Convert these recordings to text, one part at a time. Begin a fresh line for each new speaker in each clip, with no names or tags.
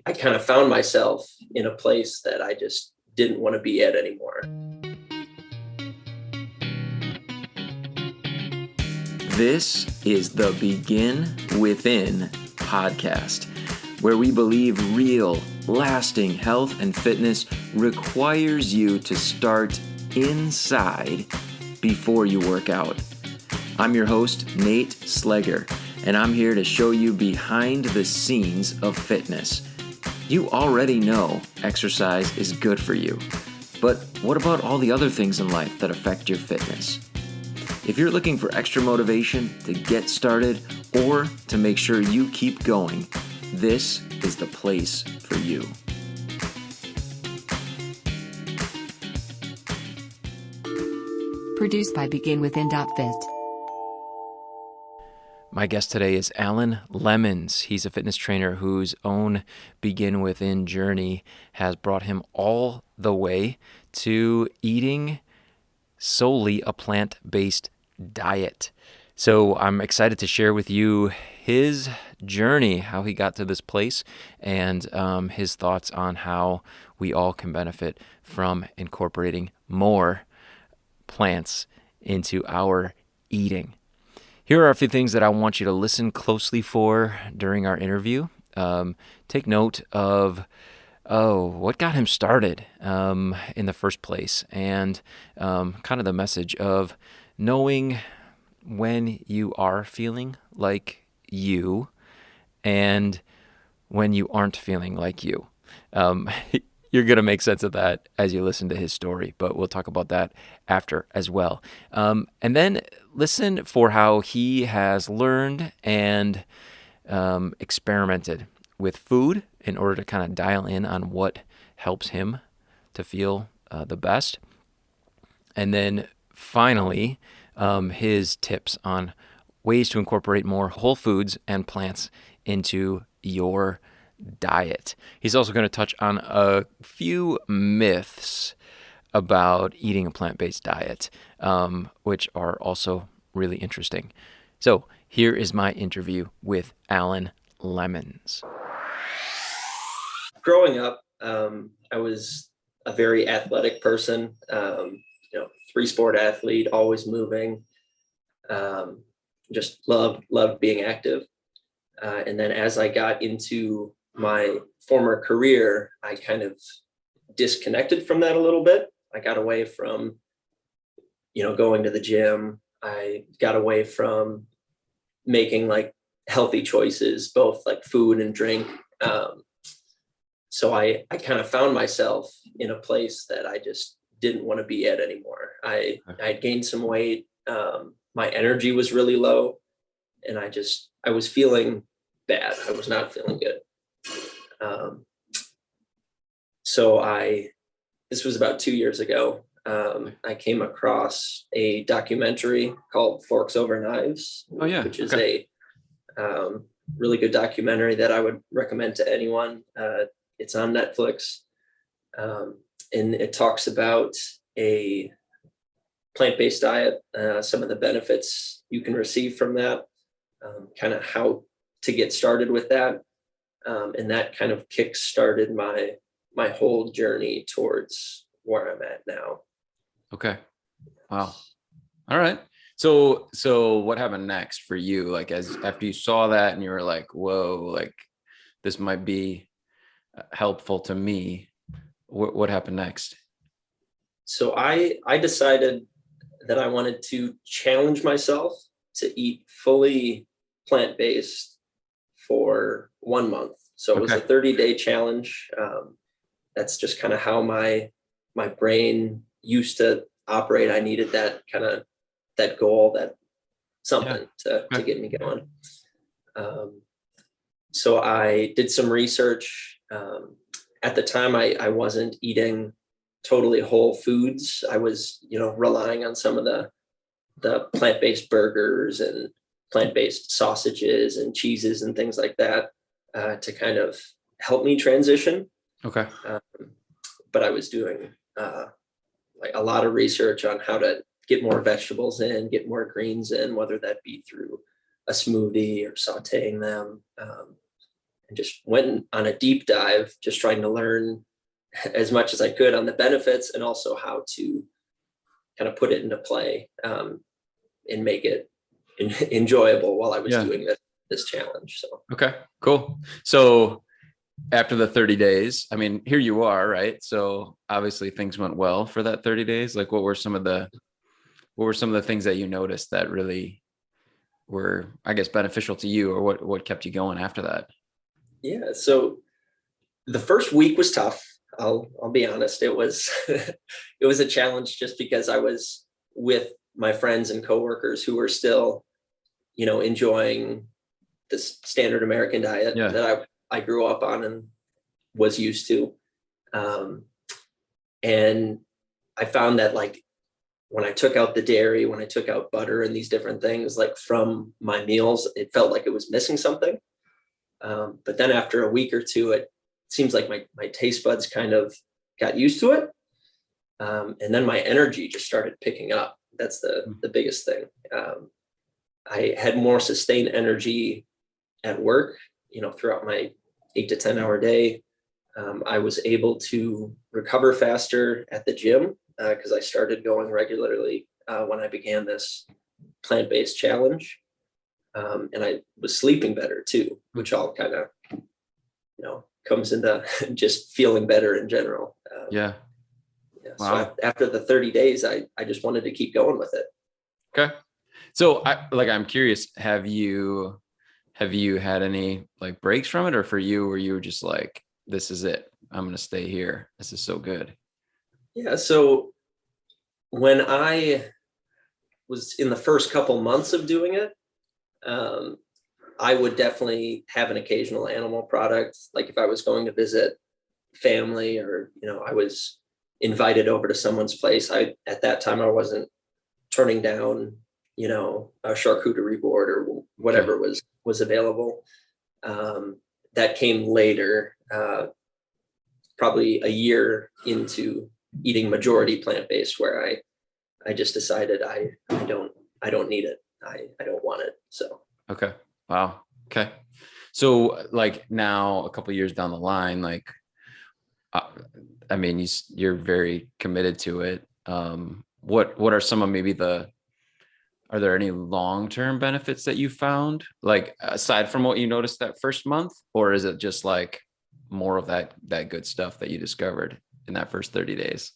I kind of found myself in a place that I just didn't want to be at anymore.
This is the Begin Within podcast, where we believe real, lasting health and fitness requires you to start inside before you work out. I'm your host, Nate Slegger, and I'm here to show you behind the scenes of fitness. You already know exercise is good for you, but what about all the other things in life that affect your fitness? If you're looking for extra motivation to get started or to make sure you keep going, this is the place for you.
Produced by BeginWithin.fit.
My guest today is Alan Lemons. He's a fitness trainer whose own Begin Within journey has brought him all the way to eating solely a plant-based diet. So I'm excited to share with you his journey, how he got to this place, and his thoughts on how we all can benefit from incorporating more plants into our eating. Here are a few things that I want you to listen closely for during our interview. Take note of what got him started in the first place, and kind of the message of knowing when you are feeling like you and when you aren't feeling like you. You're going to make sense of that as you listen to his story, but we'll talk about that after as well. And then listen for how he has learned and experimented with food in order to kind of dial in on what helps him to feel the best. And then finally, his tips on ways to incorporate more whole foods and plants into your diet. He's also going to touch on a few myths about eating a plant-based diet, which are also really interesting. So here is my interview with Alan Lemons.
Growing up, I was a very athletic person, three-sport athlete, always moving, just loved being active. And then as I got into my former career, I kind of disconnected from that a little bit. I got away from, going to the gym. I got away from making like healthy choices, both like food and drink. So I kind of found myself in a place that I just didn't want to be at anymore. I had gained some weight. My energy was really low, and I was feeling bad. I was not feeling good. This was about 2 years ago. I came across a documentary called Forks Over Knives, which is a really good documentary that I would recommend to anyone. It's on Netflix, and it talks about a plant-based diet, some of the benefits you can receive from that, kind of how to get started with that. And that kind of kick-started my whole journey towards where I'm at now.
Okay. Wow. All right. So what happened next for you? Like after you saw that and you were like, whoa, like this might be helpful to me. What happened next?
So I decided that I wanted to challenge myself to eat fully plant-based for 1 month. So it was a 30-day challenge. That's just kind of how my brain used to operate. I needed that goal, that something to get me going. So I did some research. At the time, I wasn't eating totally whole foods. I was, relying on some of the plant-based burgers and plant-based sausages and cheeses and things like that to kind of help me transition.
Okay.
But I was doing like a lot of research on how to get more vegetables in, get more greens in, whether that be through a smoothie or sauteing them. and just went on a deep dive, just trying to learn as much as I could on the benefits and also how to kind of put it into play, and make it enjoyable while I was doing this challenge. So,
okay, cool. So after the 30 days, I mean, here you are, right? So obviously things went well for that 30 days. Like what were some of the things that you noticed that really were, I guess, beneficial to you, or what kept you going after that?
Yeah. So the first week was tough. I'll be honest. It was, it was a challenge just because I was with my friends and coworkers who were still, enjoying this standard American diet that I grew up on and was used to. And I found that, like, when I took out the dairy, when I took out butter and these different things, like, from my meals, it felt like it was missing something. But then after a week or two, it seems like my taste buds kind of got used to it. And then my energy just started picking up. That's the biggest thing. I had more sustained energy at work, throughout my 8 to 10 hour day. I was able to recover faster at the gym because I started going regularly when I began this plant-based challenge. And I was sleeping better too, which all kind of, comes into just feeling better in general.
Yeah.
Wow. So after the 30 days, I just wanted to keep going with it.
Okay. So I'm curious, have you had any like breaks from it, or for you, where you were just like, this is it, I'm going to stay here, this is so good?
Yeah. So when I was in the first couple months of doing it, I would definitely have an occasional animal product. Like if I was going to visit family, or, I was invited over to someone's place, at that time, I wasn't turning down, a charcuterie board or whatever was available. That came later, probably a year into eating majority plant-based, where I just decided I don't need it. I don't want it. So.
Okay. Wow. Okay. So like now, a couple of years down the line, like, I mean, you're very committed to it. What are some of are there any long-term benefits that you found, like aside from what you noticed that first month, or is it just like more of that good stuff that you discovered in that first 30 days?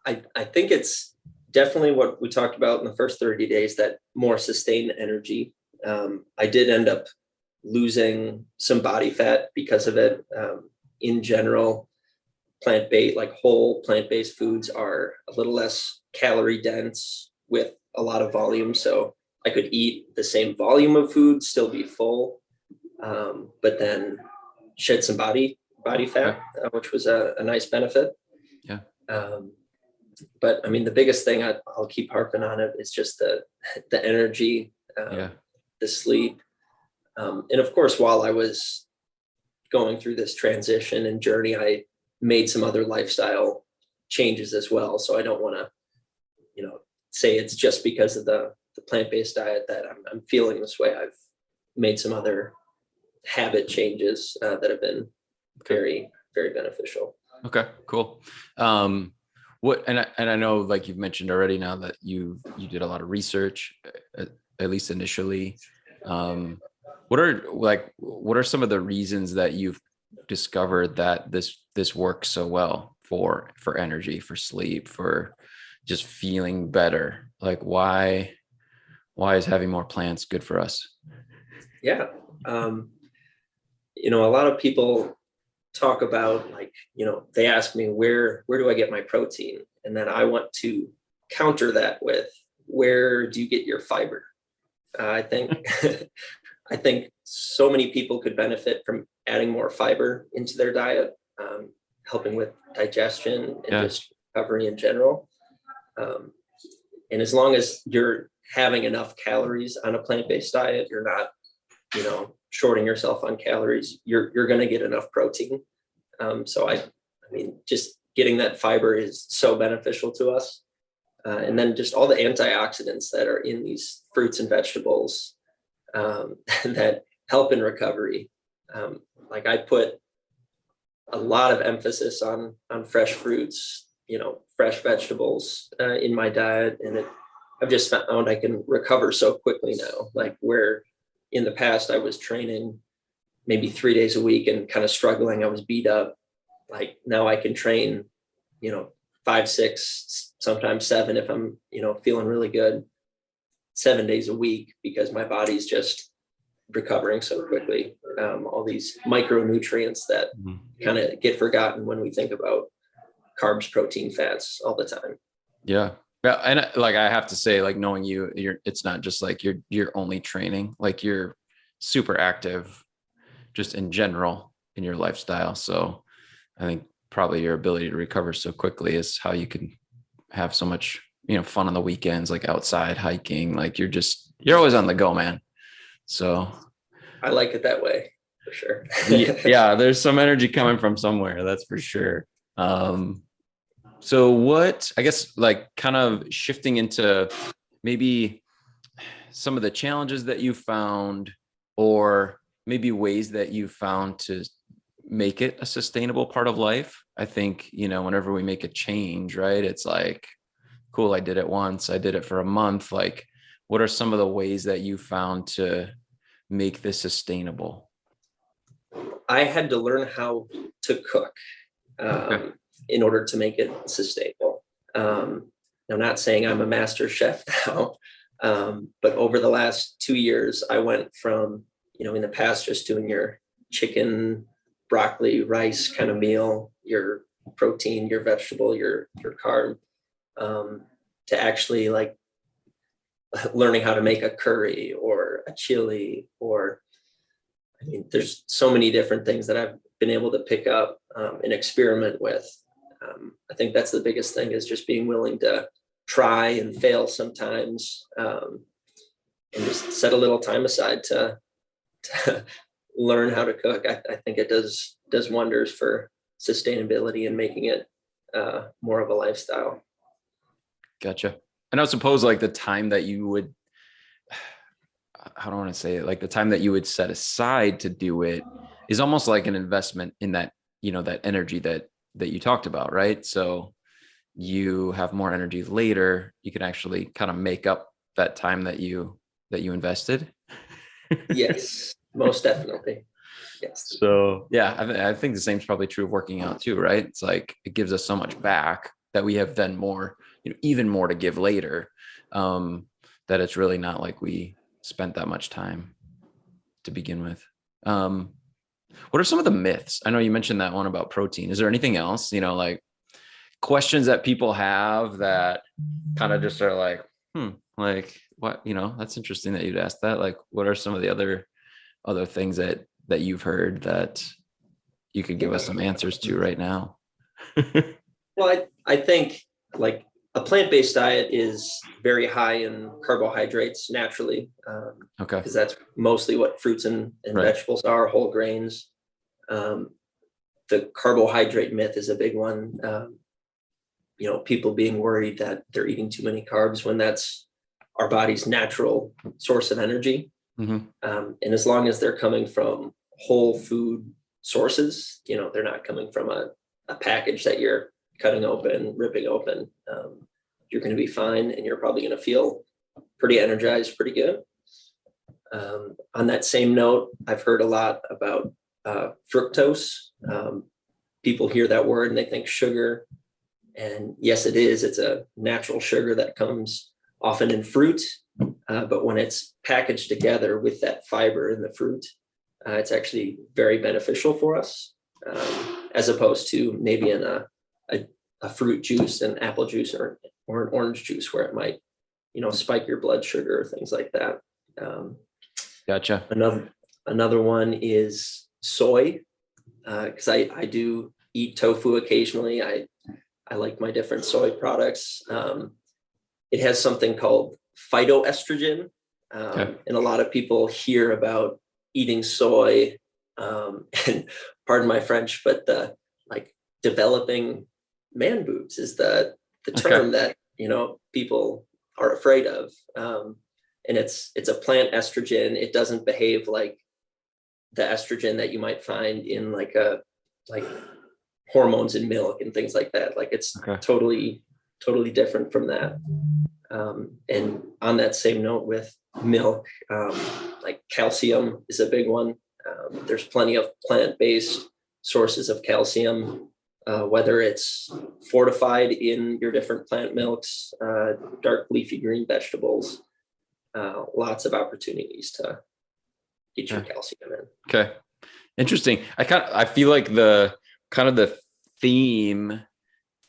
I think it's definitely what we talked about in the first 30 days, that more sustained energy. I did end up losing some body fat because of it. In general, whole plant-based foods are a little less calorie dense with a lot of volume. So I could eat the same volume of food, still be full, but then shed some body fat, which was a nice benefit.
Yeah.
But I mean, the biggest thing, I'll keep harping on it, is just the energy, the sleep. And of course, while I was going through this transition and journey, I made some other lifestyle changes as well. So I don't want to, say it's just because of the plant-based diet that I'm feeling this way. I've made some other habit changes that have been very, very beneficial.
Okay, cool. And I know, like you've mentioned already now, that you did a lot of research, at least initially. What are some of the reasons that you've discovered that this works so well for energy, for sleep, for just feeling better? Like why is having more plants good for us?
Yeah. A lot of people talk about, like, they ask me, where do I get my protein? And then I want to counter that with, where do you get your fiber? I think I think so many people could benefit from adding more fiber into their diet, helping with digestion and just recovery in general. And as long as you're having enough calories on a plant-based diet, you're not, shorting yourself on calories, you're going to get enough protein. So I mean, just getting that fiber is so beneficial to us. And then just all the antioxidants that are in these fruits and vegetables, that help in recovery. Like I put a lot of emphasis on fresh fruits, fresh vegetables in my diet, and I've just found I can recover so quickly now. Like where in the past I was training maybe 3 days a week and kind of struggling, I was beat up. Like now I can train, 5, 6, sometimes 7 if I'm, feeling really good, 7 days a week because my body's just recovering so quickly. All these micronutrients that kind of get forgotten when we think about carbs, protein, fats all the time.
Yeah. Yeah. And like, I have to say, like knowing it's not just like you're only training, like you're super active just in general in your lifestyle. So I think probably your ability to recover so quickly is how you can have so much, fun on the weekends, like outside hiking, like you're always on the go, man. So
I like it that way for sure.
yeah, there's some energy coming from somewhere. That's for sure. So what, I guess, like kind of shifting into maybe some of the challenges that you found, or maybe ways that you found to make it a sustainable part of life. I think, whenever we make a change, right, it's like, cool, I did it once, I did it for a month. Like, what are some of the ways that you found to make this sustainable?
I had to learn how to cook in order to make it sustainable. I'm not saying I'm a master chef now, but over the last 2 years, I went from, in the past, just doing your chicken, broccoli, rice kind of meal, your protein, your vegetable, your carb, to actually like learning how to make a curry or a chili, or there's so many different things that I've been able to pick up and experiment with. I think that's the biggest thing, is just being willing to try and fail sometimes, and just set a little time aside to learn how to cook. I think it does wonders for sustainability and making it more of a lifestyle.
Gotcha. And I suppose like the time that you would, I don't want to say it, like the time that you would set aside to do it is almost like an investment in that, that energy that you talked about, right? So you have more energy later, you can actually kind of make up that time that you invested.
Yes, most definitely. Yes.
So yeah, I think the same is probably true of working out too, right? It's like, it gives us so much back that we have then more, even more to give later, that it's really not like we spent that much time to begin with. What are some of the myths? I know you mentioned that one about protein. Is there anything else, like questions that people have that kind of just are like, like what, that's interesting that you'd ask that. Like, what are some of the other things that you've heard that you could give us some answers to right now?
Well, I think like a plant-based diet is very high in carbohydrates naturally,
Okay.
because that's mostly what fruits and
Right.
vegetables are, whole grains. The carbohydrate myth is a big one. People being worried that they're eating too many carbs when that's our body's natural source of energy.
Mm-hmm.
And as long as they're coming from whole food sources, they're not coming from a package that you're cutting open, ripping open, you're going to be fine, and you're probably going to feel pretty energized, pretty good. On that same note, I've heard a lot about fructose. People hear that word and they think sugar. And yes, it is. It's a natural sugar that comes often in fruit. But when it's packaged together with that fiber in the fruit, it's actually very beneficial for us, as opposed to maybe in a fruit juice, an apple juice, or an orange juice, where it might, spike your blood sugar or things like that.
Gotcha.
Another one is soy, because I do eat tofu occasionally. I like my different soy products. It has something called phytoestrogen,
Okay.
and a lot of people hear about eating soy, and pardon my French, but like developing man boobs is the term that people are afraid of. And it's a plant estrogen. It doesn't behave like the estrogen that you might find in like hormones in milk and things like that. Like it's totally different from that. And on that same note with milk, like calcium is a big one. There's plenty of plant-based sources of calcium, whether it's fortified in your different plant milks, dark leafy green vegetables, lots of opportunities to get your calcium in.
Okay. Interesting. I feel like the theme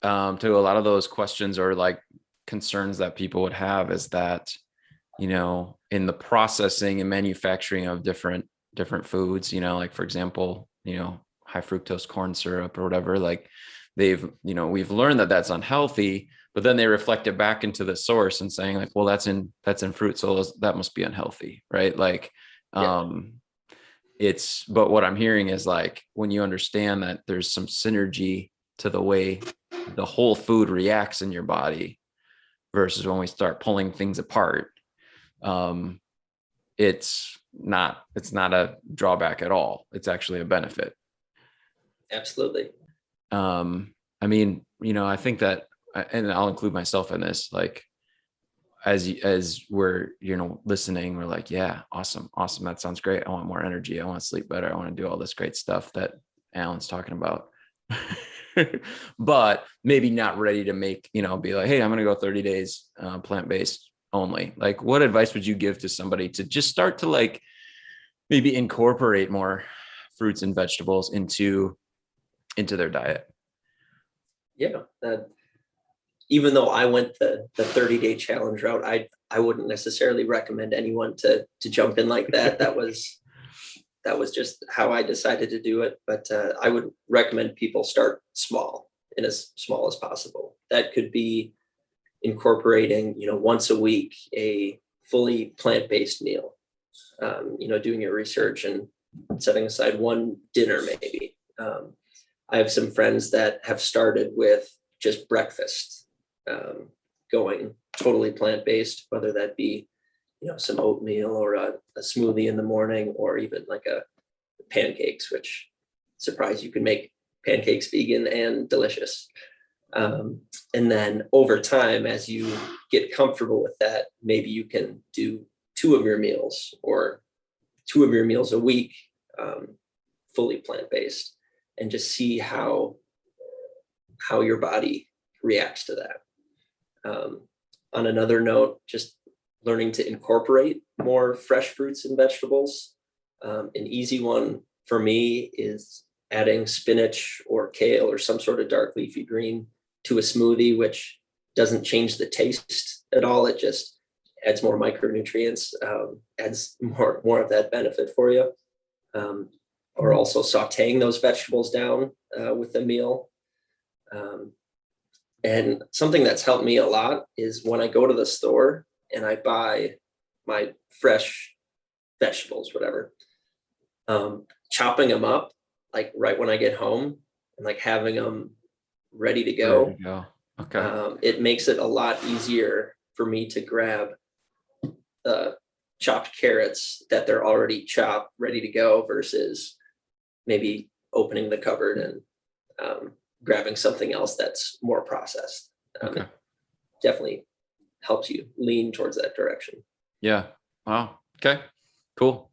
to a lot of those questions or like concerns that people would have is that, you know, in the processing and manufacturing of different foods, you know, like for example, you know, high fructose corn syrup or whatever, like we've learned that that's unhealthy, but then they reflect it back into the source and saying like, well, that's in fruit, so that must be unhealthy, right? Like, but what I'm hearing is like, when you understand that there's some synergy to the way the whole food reacts in your body versus when we start pulling things apart, it's not a drawback at all. It's actually a benefit.
Absolutely.
I mean, you know, I think that, and I'll include myself in this, like, as we're, you know, listening, we're like, yeah, awesome. That sounds great. I want more energy. I want to sleep better. I want to do all this great stuff that Alan's talking about. But maybe not ready to make, you know, be like, hey, I'm going to go 30 days plant-based only. Like, what advice would you give to somebody to just start to like maybe incorporate more fruits and vegetables into their diet?
Yeah. Even though I went the 30-day challenge route, I wouldn't necessarily recommend anyone to jump in like that. That was just how I decided to do it. But I would recommend people start small, and as small as possible. That could be incorporating, you know, once a week, a fully plant-based meal, you know, doing your research and setting aside one dinner maybe. I have some friends that have started with just breakfast, going totally plant-based, whether that be, you know, some oatmeal or a smoothie in the morning, or even like a pancakes, which surprise, you can make pancakes vegan and delicious. And then over time, as you get comfortable with that, maybe you can do two of your meals a week, fully plant-based, and just see how your body reacts to that. On another note, just learning to incorporate more fresh fruits and vegetables. An easy one for me is adding spinach or kale or some sort of dark leafy green to a smoothie, which doesn't change the taste at all. It just adds more micronutrients, adds more of that benefit for you. Or also sauteing those vegetables down with the meal. And something that's helped me a lot is when I go to the store and I buy my fresh vegetables, whatever, chopping them up like right when I get home and like having them ready to go.
Okay.
It makes it a lot easier for me to grab the chopped carrots that they're already chopped, ready to go, versus maybe opening the cupboard and grabbing something else that's more processed. It definitely helps you lean towards that direction.
Yeah. Wow. Okay. Cool.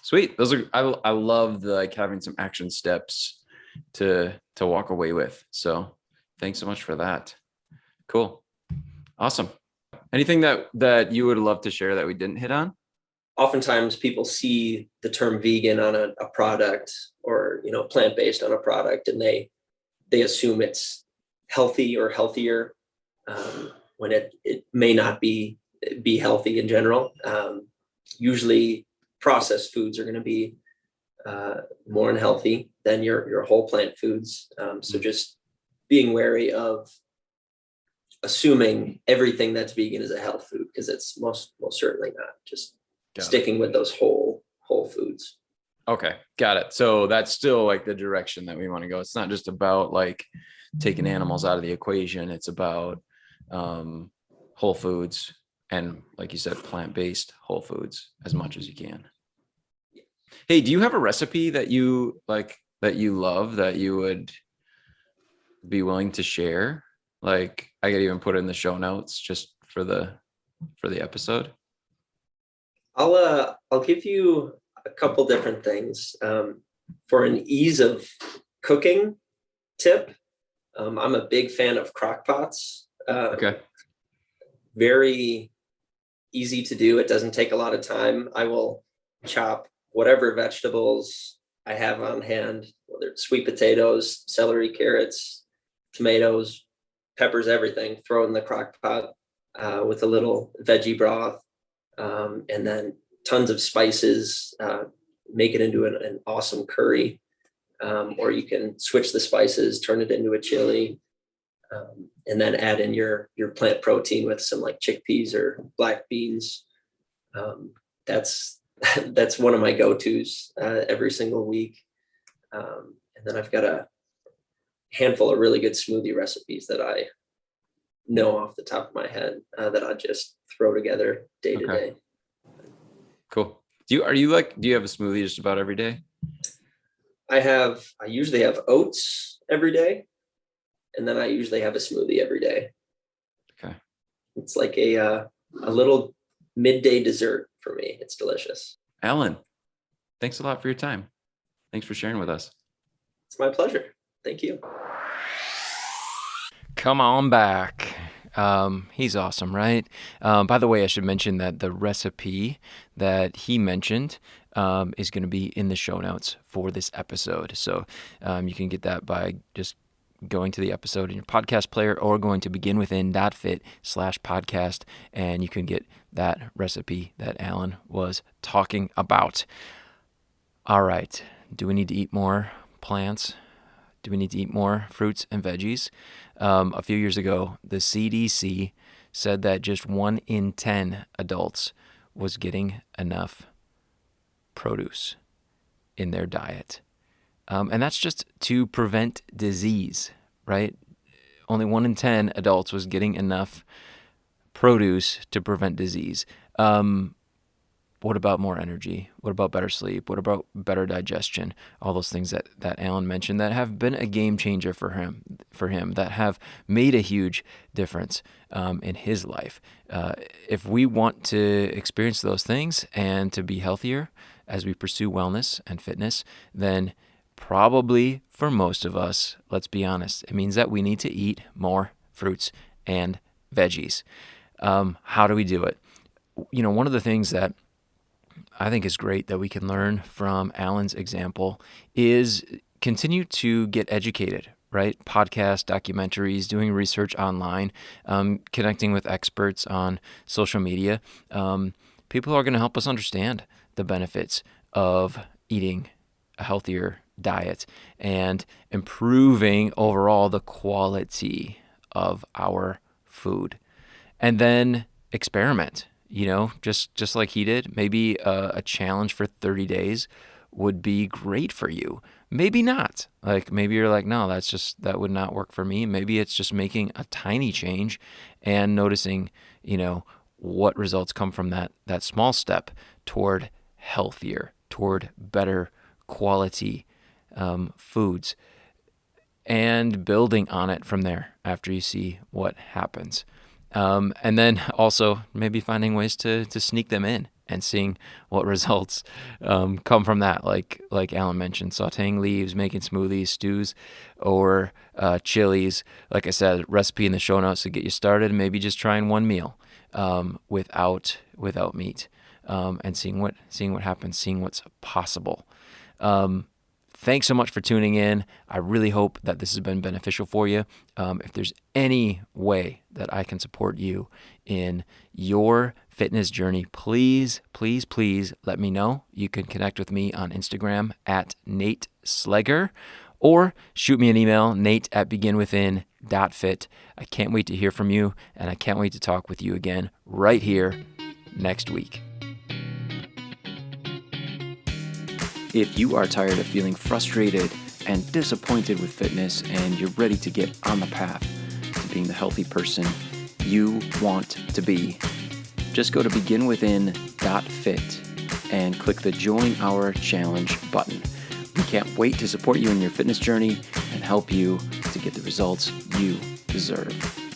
Sweet. I love the, like, having some action steps to walk away with. So thanks so much for that. Cool. Awesome. Anything that you would love to share that we didn't hit on?
Oftentimes people see the term vegan on a product, or, you know, plant-based on a product, and they assume it's healthy or healthier, when it may not be healthy in general. Usually processed foods are going to be more unhealthy than your whole plant foods. So just being wary of assuming everything that's vegan is a health food, because it's most certainly not. Just sticking with those whole foods.
Okay. Got it. So that's still like the direction that we want to go. It's not just about like taking animals out of the equation. It's about whole foods, and, like you said, plant-based whole foods as much as you can. Hey, do you have a recipe that you like, that you love, that you would be willing to share? Like, I could even put it in the show notes just for the episode.
I'll give you a couple different things. For an ease of cooking tip, I'm a big fan of crock pots.
Okay.
Very easy to do. It doesn't take a lot of time. I will chop whatever vegetables I have on hand, whether it's sweet potatoes, celery, carrots, tomatoes, peppers, everything, throw in the crock pot with a little veggie broth, and then tons of spices, make it into an awesome curry. Or you can switch the spices, turn it into a chili, and then add in your plant protein with some like chickpeas or black beans. That's that's one of my go-tos every single week. And then I've got a handful of really good smoothie recipes that I know off the top of my head that I just throw together day to day.
Cool. Do you have a smoothie just about every day?
I usually have oats every day, and then I usually have a smoothie every day.
Okay.
It's like a little midday dessert for me. It's delicious.
Alan, thanks a lot for your time. Thanks for sharing with us.
It's my pleasure. Thank you.
Come on back. He's awesome, right? By the way, I should mention that the recipe that he mentioned is going to be in the show notes for this episode. So you can get that by just going to the episode in your podcast player or going to beginwithin.fit/podcast, and you can get that recipe that Alan was talking about. All right. Do we need to eat more plants? Do we need to eat more fruits and veggies? A few years ago, the CDC said that just 1 in 10 adults was getting enough produce in their diet. And that's just to prevent disease, right? Only 1 in 10 adults was getting enough produce to prevent disease. What about more energy? What about better sleep? What about better digestion? All those things that Alan mentioned that have been a game changer for him, that have made a huge difference in his life. If we want to experience those things and to be healthier as we pursue wellness and fitness, then probably for most of us, let's be honest, it means that we need to eat more fruits and veggies. How do we do it? You know, one of the things that I think is great that we can learn from Alan's example is continue to get educated, right? Podcasts, documentaries, doing research online, connecting with experts on social media. People are going to help us understand the benefits of eating a healthier diet and improving overall the quality of our food. And then experiment. You know, just like he did, maybe a challenge for 30 days would be great for you. Maybe not. Like maybe you're like, no, that would not work for me. Maybe it's just making a tiny change and noticing, you know, what results come from that small step toward healthier, toward better quality foods, and building on it from there after you see what happens. And then also maybe finding ways to sneak them in and seeing what results come from that. Like Alan mentioned, sauteing leaves, making smoothies, stews, or chilies. Like I said, recipe in the show notes to get you started. Maybe just trying one meal without meat, and seeing what happens, seeing what's possible. Thanks so much for tuning in. I really hope that this has been beneficial for you. If there's any way that I can support you in your fitness journey, please, please, please let me know. You can connect with me on Instagram at Nate Slegger, or shoot me an email, nate@beginwithin.fit. I can't wait to hear from you, and I can't wait to talk with you again right here next week. If you are tired of feeling frustrated and disappointed with fitness and you're ready to get on the path to being the healthy person you want to be, just go to beginwithin.fit and click the Join Our Challenge button. We can't wait to support you in your fitness journey and help you to get the results you deserve.